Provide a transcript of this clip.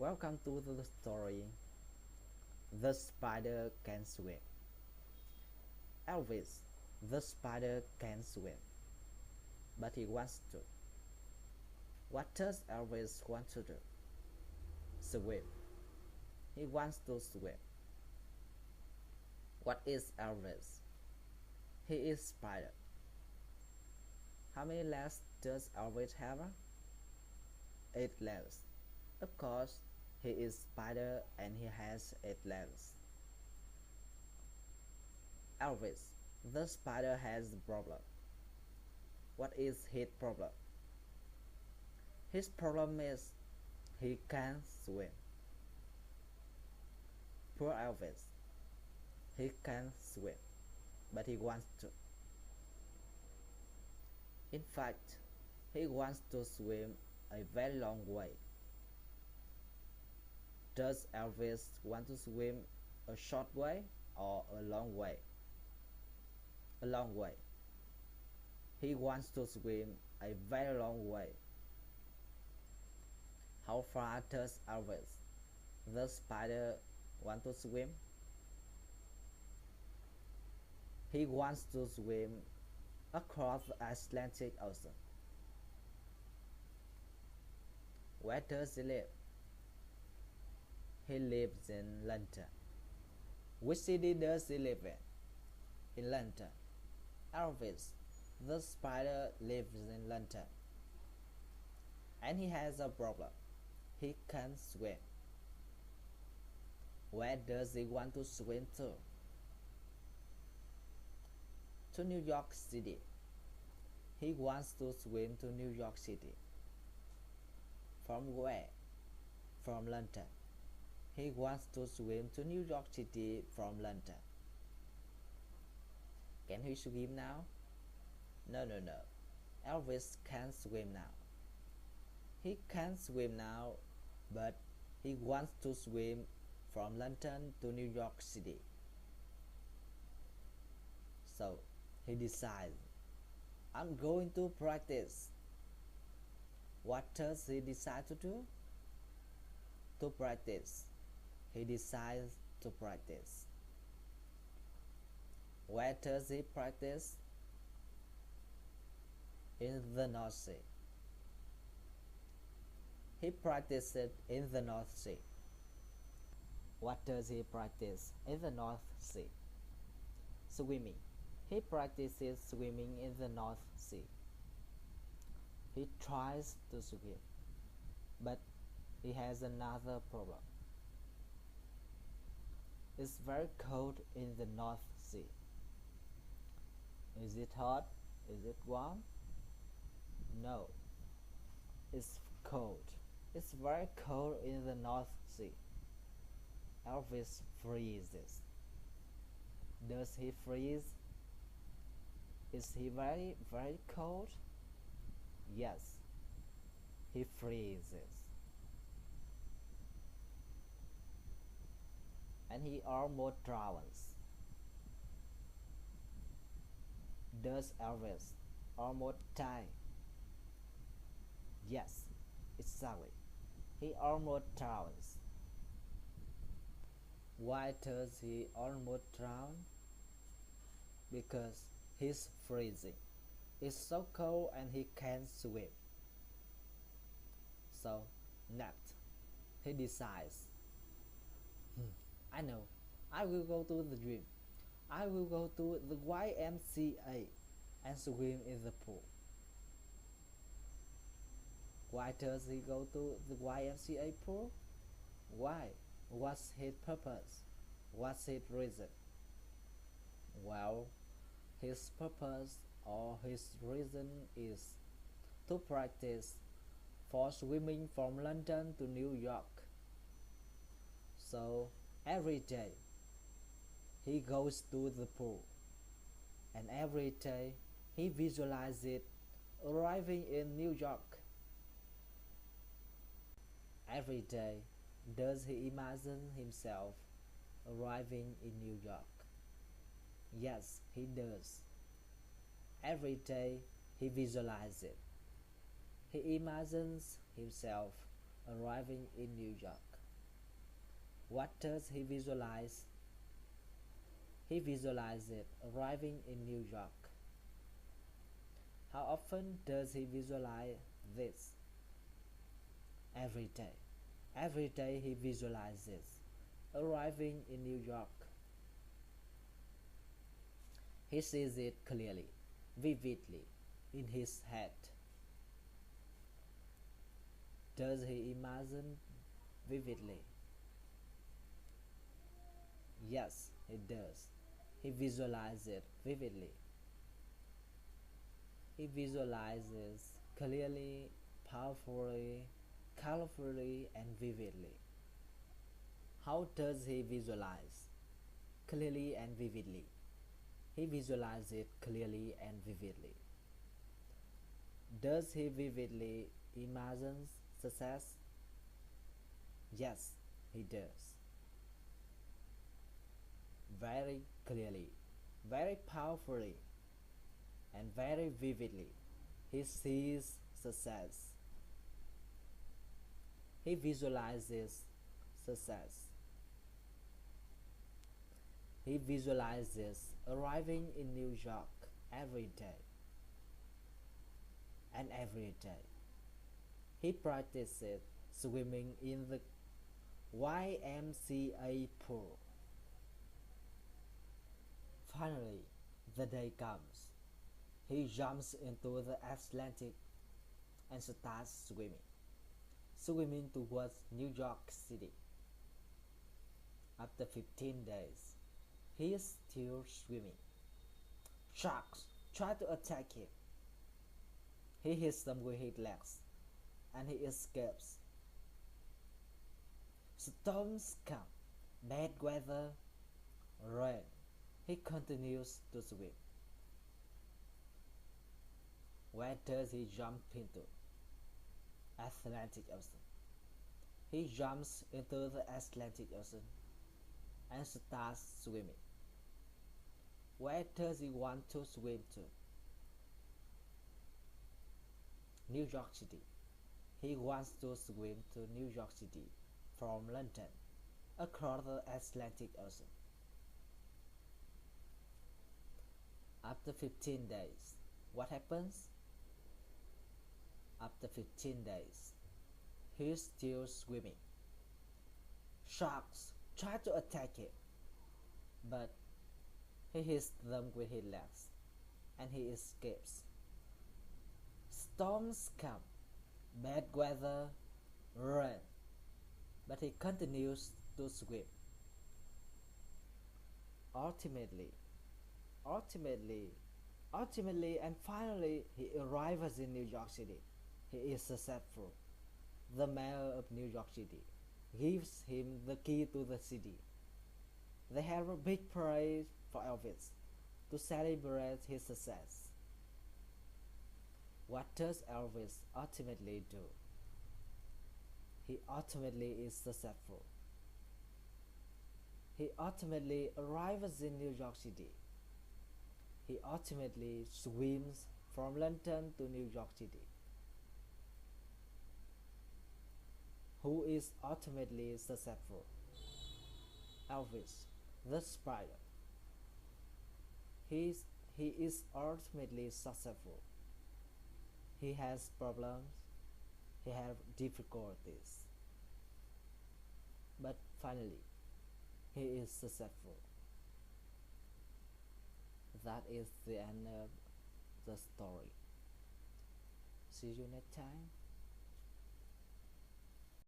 Welcome to the story The Spider Can Swim. Elvis, the spider can swim, but he wants to. What does Elvis want to do? Swim. He wants to swim. What is Elvis? He is spider. How many legs does Elvis have? 8 legs. Of course, he is spider and he has 8 legs. Elvis, the spider has a problem. What is his problem? His problem is he can't swim. Poor Elvis. He can't swim, but he wants to. In fact, he wants to swim a very long way. Does Elvis want to swim a short way or a long way? A long way. He wants to swim a very long way. How far does Elvis, the spider, want to swim? He wants to swim across the Atlantic Ocean. Where does he live? He lives in London. Which city does he live in? In London. Elvis, the spider, lives in London. And he has a problem. He can't swim. Where does he want to swim to? To New York City. He wants to swim to New York City. From where? From London. He wants to swim to New York City from London. Can he swim now? No. Elvis can't swim now. He can't swim now, but he wants to swim from London to New York City. So he decides, I'm going to practice. What does he decide to do? To practice. He decides to practice. Where does he practice? In the North Sea. He practiced in the North Sea. What does he practice in the North Sea? Swimming. He practices swimming in the North Sea. He tries to swim, but he has another problem. It's very cold in the North Sea. Is it hot? Is it warm? No. It's cold. It's very cold in the North Sea. Elvis freezes. Does he freeze? Is he very, very cold? Yes. He freezes. And he almost drowns. Does Elvis almost die? Yes, exactly. He almost drowns. Why does he almost drown? Because he's freezing. It's so cold and he can't swim. So, next, he decides, I know, I will go to the gym. I will go to the YMCA and swim in the pool. Why does he go to the YMCA pool? Why? What's his purpose? What's his reason? Well, his purpose or his reason is to practice for swimming from London to New York. So every day he goes to the pool, and every day he visualizes arriving in New York. Every day does he imagine himself arriving in New York? Yes, he does. Every day he visualizes it. He imagines himself arriving in New York. What does he visualize? He visualizes arriving in New York. How often does he visualize this? Every day. Every day he visualizes arriving in New York. He sees it clearly, vividly, in his head. Does he imagine vividly? Yes, he does. He visualizes it vividly. He visualizes clearly, powerfully, colorfully, and vividly. How does he visualize? Clearly and vividly. He visualizes it clearly and vividly. Does he vividly imagine success? Yes, he does. Very clearly, very powerfully, and very vividly, he sees success. He visualizes success. He visualizes arriving in New York every day and every day. He practices swimming in the YMCA pool. Finally, the day comes. He jumps into the Atlantic and starts swimming towards New York City. After 15 days, he is still swimming. Sharks try to attack him. He hits them with his legs, and he escapes. Storms come, bad weather, rain. He continues to swim. Where does he jump into? Atlantic Ocean. He jumps into the Atlantic Ocean and starts swimming. Where does he want to swim to? New York City. He wants to swim to New York City from London across the Atlantic Ocean. After 15 days, what happens? After 15 days, he is still swimming. Sharks try to attack him, but he hits them with his legs, and he escapes. Storms come, bad weather, rain, but he continues to swim. Ultimately, and finally, he arrives in New York City. He is successful. The mayor of New York City gives him the key to the city. They have a big parade for Elvis to celebrate his success. What does Elvis ultimately do? He ultimately is successful. He ultimately arrives in New York City. He ultimately swims from London to New York City. Who is ultimately successful? Elvis, the spider. He is ultimately successful. He has problems, he has difficulties, but finally, he is successful. That is the end of the story. See you next time.